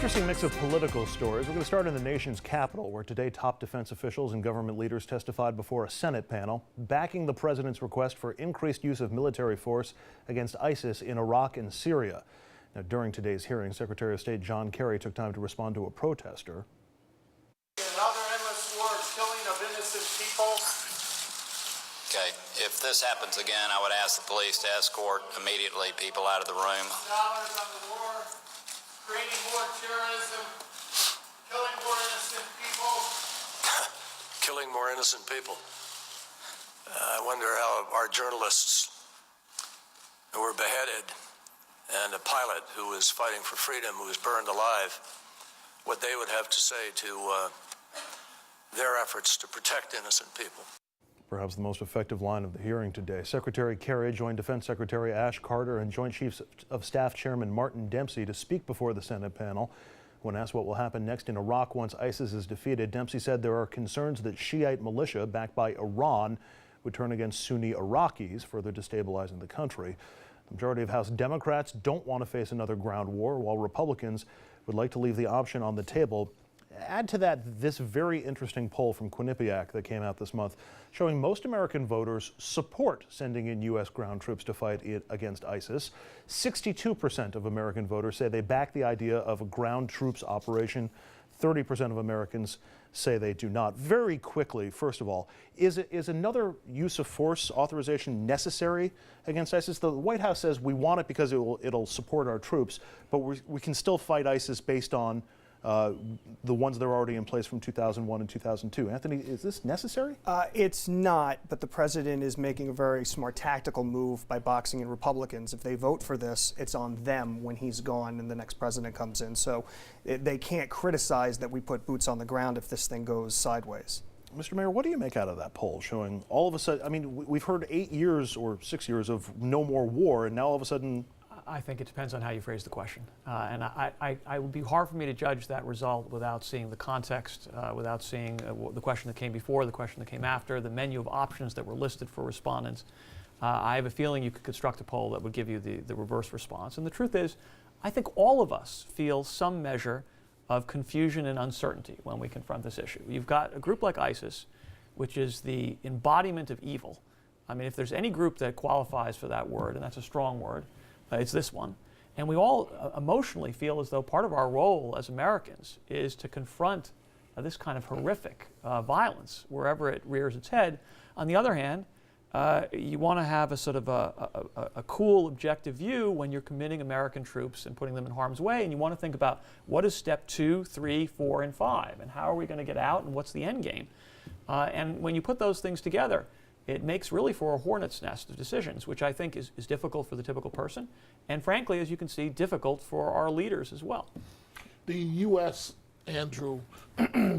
Interesting mix of political stories. We're going to start in the nation's capital, where today top defense officials and government leaders testified before a Senate panel, backing the president's request for increased use of military force against ISIS in Iraq and Syria. Now, during today's hearing, Secretary of State John Kerry took time to respond to a protester. Another endless war of killing of innocent people. Okay, if this happens again, I would ask the police to escort immediately people out of the room. Dollars on the war, creating more terrorism, killing more innocent people. Killing more innocent people. I wonder how our journalists who were beheaded and a pilot who was fighting for freedom, who was burned alive, what they would have to say to their efforts to protect innocent people. Perhaps the most effective line of the hearing today. Secretary Kerry joined Defense Secretary Ash Carter and Joint Chiefs of Staff Chairman Martin Dempsey to speak before the Senate panel. When asked what will happen next in Iraq once ISIS is defeated, Dempsey said there are concerns that Shiite militia backed by Iran would turn against Sunni Iraqis, further destabilizing the country. The majority of House Democrats don't want to face another ground war, while Republicans would like to leave the option on the table. Add to that this very interesting poll from Quinnipiac that came out this month, showing most American voters support sending in U.S. ground troops to fight against ISIS. 62% of American voters say they back the idea of a ground troops operation. 30% of Americans say they do not. Very quickly, first of all, is another use of force authorization necessary against ISIS? The White House says we want it because it'll support our troops, but we can still fight ISIS based on the ones that are already in place from 2001 and 2002. Anthony, is this necessary? It's not, but the president is making a very smart tactical move by boxing in Republicans. If they vote for this, it's on them when he's gone and the next president comes in. So they can't criticize that we put boots on the ground if this thing goes sideways. Mr. Mayor, what do you make out of that poll showing all of a sudden, I mean, we've heard 8 years or 6 years of no more war, and now all of a sudden I think it depends on how you phrase the question. And I would be hard for me to judge that result without seeing the context, without seeing the question that came before, the question that came after, the menu of options that were listed for respondents. I have a feeling you could construct a poll that would give you the reverse response. And the truth is, I think all of us feel some measure of confusion and uncertainty when we confront this issue. You've got a group like ISIS, which is the embodiment of evil. I mean, if there's any group that qualifies for that word, and that's a strong word, it's this one. And we all emotionally feel as though part of our role as Americans is to confront this kind of horrific violence wherever it rears its head. On the other hand, you want to have a sort of a cool, objective view when you're committing American troops and putting them in harm's way, and you want to think about what is step 2, 3, 4, and 5, and how are we going to get out, and what's the end game? And when you put those things together, it makes really for a hornet's nest of decisions, which I think is difficult for the typical person, and frankly, as you can see, difficult for our leaders as well. The U.S., Andrew,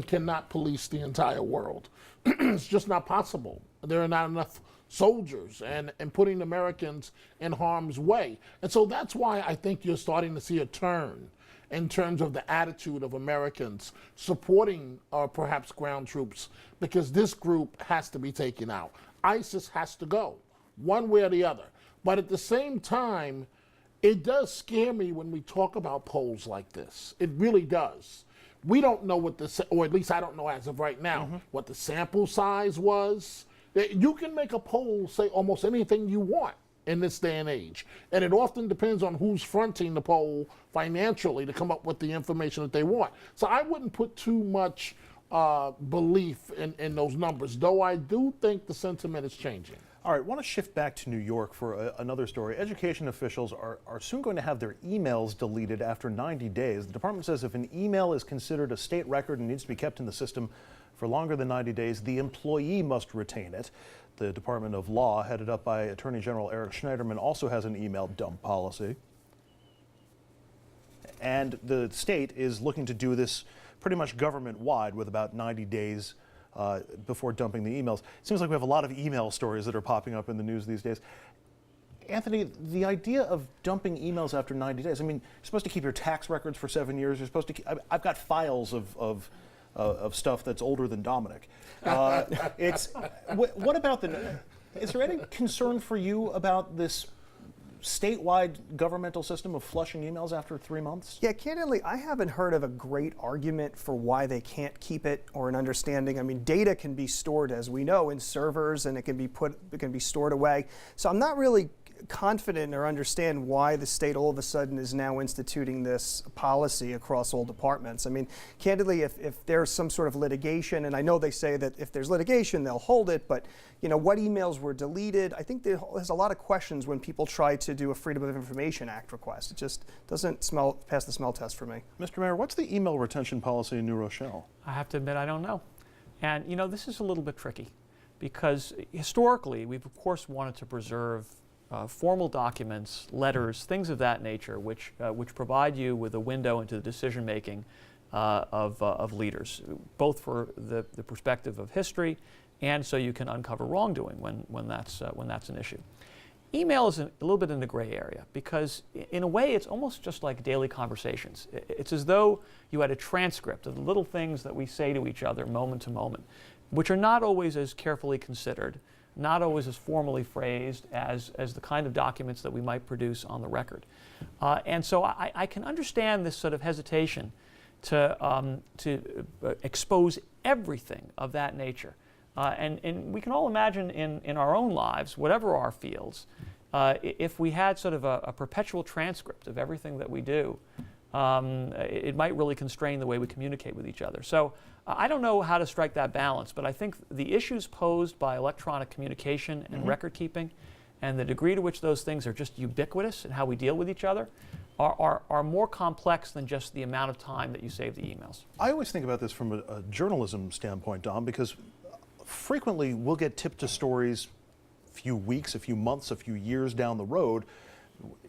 cannot police the entire world. It's just not possible. There are not enough soldiers and putting Americans in harm's way. And so that's why I think you're starting to see a turn in terms of the attitude of Americans supporting perhaps ground troops, because this group has to be taken out. ISIS has to go, one way or the other. But at the same time, it does scare me when we talk about polls like this. It really does. We don't know what or at least I don't know as of right now, what the sample size was. You can make a poll say almost anything you want in this day and age. And it often depends on who's fronting the poll financially to come up with the information that they want. So I wouldn't put too much belief in those numbers, though I do think the sentiment is changing. All right, I want to shift back to New York for another story. Education officials are soon going to have their emails deleted after 90 days. The department says if an email is considered a state record and needs to be kept in the system for longer than 90 days, the employee must retain it. The Department of Law, headed up by Attorney General Eric Schneiderman, also has an email dump policy. And the state is looking to do this pretty much government-wide with about 90 days before dumping the emails. It seems like we have a lot of email stories that are popping up in the news these days. Anthony, the idea of dumping emails after 90 days, I mean, you're supposed to keep your tax records for 7 years. You're supposed to keep, I've got files of stuff that's older than Dominic. What about is there any concern for you about this statewide governmental system of flushing emails after 3 months? Yeah, candidly, I haven't heard of a great argument for why they can't keep it or an understanding. I mean, data can be stored, as we know, in servers, and it can be stored away. So I'm not really confident or understand why the state all of a sudden is now instituting this policy across all departments. I mean, candidly, if there's some sort of litigation, and I know they say that if there's litigation, they'll hold it, but what emails were deleted? I think there's a lot of questions when people try to do a Freedom of Information Act request. It just doesn't pass the smell test for me. Mr. Mayor, what's the email retention policy in New Rochelle? I have to admit I don't know. And this is a little bit tricky because historically we've of course wanted to preserve formal documents, letters, things of that nature, which provide you with a window into the decision making of leaders, both for the perspective of history, and so you can uncover wrongdoing when that's an issue. Email is a little bit in the gray area because, in a way, it's almost just like daily conversations. It's as though you had a transcript of the little things that we say to each other moment to moment, which are not always as carefully considered, not always as formally phrased as the kind of documents that we might produce on the record. And so I can understand this sort of hesitation to expose everything of that nature. And we can all imagine in our own lives, whatever our fields, if we had sort of a perpetual transcript of everything that we do, it might really constrain the way we communicate with each other. So I don't know how to strike that balance, but I think the issues posed by electronic communication and record keeping and the degree to which those things are just ubiquitous in how we deal with each other are more complex than just the amount of time that you save the emails. I always think about this from a journalism standpoint, Dom, because frequently we'll get tipped to stories a few weeks, a few months, a few years down the road.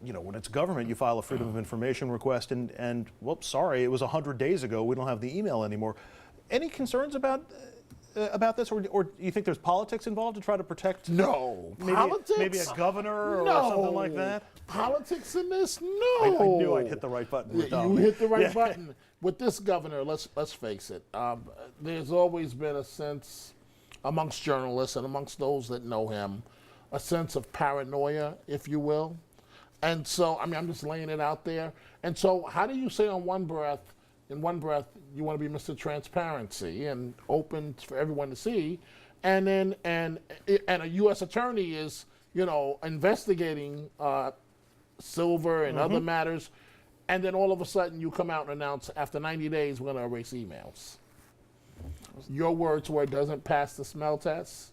When it's government, you file a Freedom of Information request and whoops, sorry, it was 100 days ago, we don't have the email anymore. Any concerns about this, or do you think there's politics involved to try to protect? No. Politics? Maybe a governor or something like that? Politics in this? No. I knew I'd hit the right button with Dom. You hit the right button. With this governor, let's face it, there's always been a sense amongst journalists and amongst those that know him, a sense of paranoia, if you will. And so, I'm just laying it out there. And so how do you say in one breath, you want to be Mr. Transparency and open for everyone to see, and then and a U.S. attorney is investigating Silver and other matters, and then all of a sudden you come out and announce after 90 days we're going to erase emails. Your words where it doesn't pass the smell test.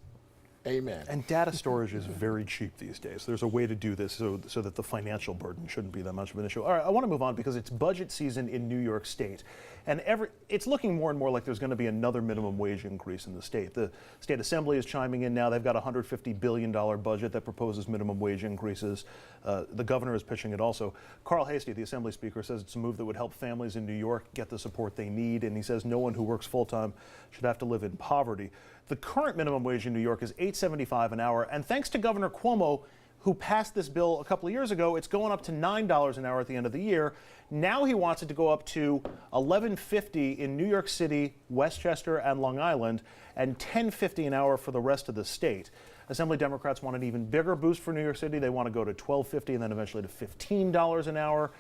Amen. And data storage is very cheap these days. There's a way to do this so that the financial burden shouldn't be that much of an issue. All right, I want to move on because it's budget season in New York State. And it's looking more and more like there's going to be another minimum wage increase in the state. The state assembly is chiming in now. They've got a $150 billion budget that proposes minimum wage increases. The governor is pitching it also. Carl Hastie, the assembly speaker, says it's a move that would help families in New York get the support they need. And he says no one who works full-time should have to live in poverty. The current minimum wage in New York is $8.75 an hour. And thanks to Governor Cuomo, who passed this bill a couple of years ago, it's going up to $9 an hour at the end of the year. Now he wants it to go up to $11.50 in New York City, Westchester, and Long Island, and $10.50 an hour for the rest of the state. Assembly Democrats want an even bigger boost for New York City. They want to go to $12.50 and then eventually to $15 an hour.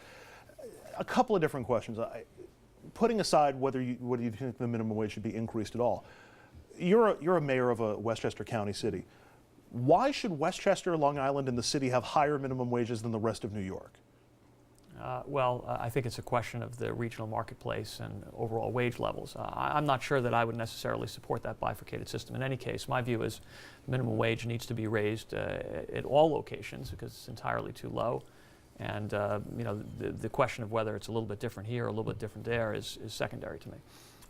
A couple of different questions. Putting aside whether you think the minimum wage should be increased at all, you're a mayor of a Westchester County city. Why should Westchester, Long Island, and the city have higher minimum wages than the rest of New York? I think it's a question of the regional marketplace and overall wage levels. I'm not sure that I would necessarily support that bifurcated system. In any case, my view is minimum wage needs to be raised at all locations because it's entirely too low. And the question of whether it's a little bit different here or a little bit different there is secondary to me.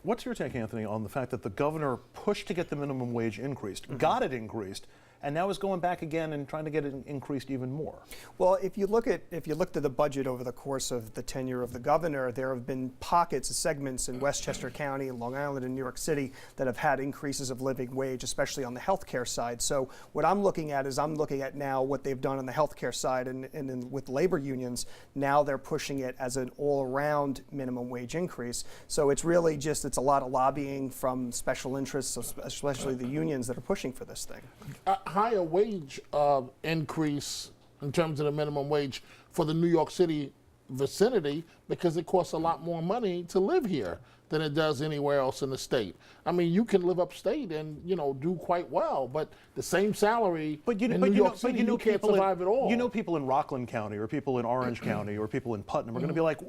What's your take, Anthony, on the fact that the governor pushed to get the minimum wage increased, got it increased, and now is going back again and trying to get it increased even more? Well, if you looked at the budget over the course of the tenure of the governor, there have been pockets, segments in Westchester County and Long Island and New York City that have had increases of living wage, especially on the healthcare side. So what I'm looking at now what they've done on the healthcare side and with labor unions. Now they're pushing it as an all-around minimum wage increase. So it's really it's a lot of lobbying from special interests, especially the unions that are pushing for this thing. Higher wage increase in terms of the minimum wage for the New York City vicinity, because it costs a lot more money to live here than it does anywhere else in the state. I mean, you can live upstate and, you know, do quite well, but the same salary in New York City, you can't survive at all. You know, people in Rockland County or people in Orange County or people in Putnam are going to be like,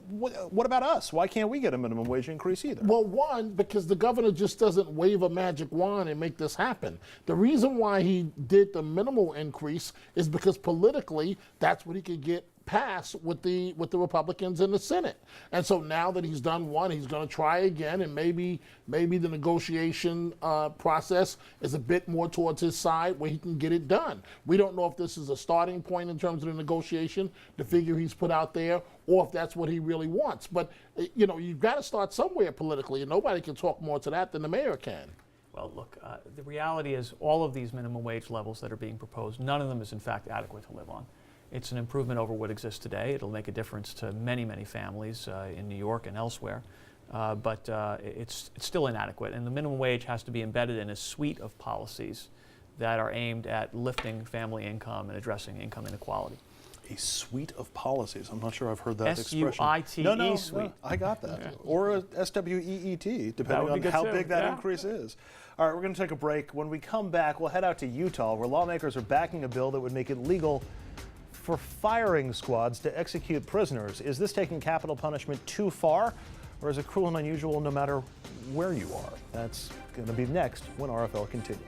what about us? Why can't we get a minimum wage increase either? Well, one, because the governor just doesn't wave a magic wand and make this happen. The reason why he did the minimal increase is because politically, that's what he could get passed with the Republicans in the Senate. And so now that he's done one, he's going to try again, and maybe the negotiation process is a bit more towards his side where he can get it done. We don't know if this is a starting point in terms of the negotiation, the figure he's put out there, or if that's what he really wants. But you know, you've got to start somewhere politically, and nobody can talk more to that than the mayor can. Well, look, the reality is all of these minimum wage levels that are being proposed, none of them is in fact adequate to live on. It's an improvement over what exists today. It'll make a difference to many, many families in New York and elsewhere, but it's still inadequate. And the minimum wage has to be embedded in a suite of policies that are aimed at lifting family income and addressing income inequality. A suite of policies. I'm not sure I've heard that expression. S-U-I-T-E suite. No, I got that. Yeah. Or a S-W-E-E-T, depending on good how too. big that increase is. All right, we're going to take a break. When we come back, we'll head out to Utah, where lawmakers are backing a bill that would make it legal for firing squads to execute prisoners. Is this taking capital punishment too far, or is it cruel and unusual no matter where you are? That's going to be next when RFL continues.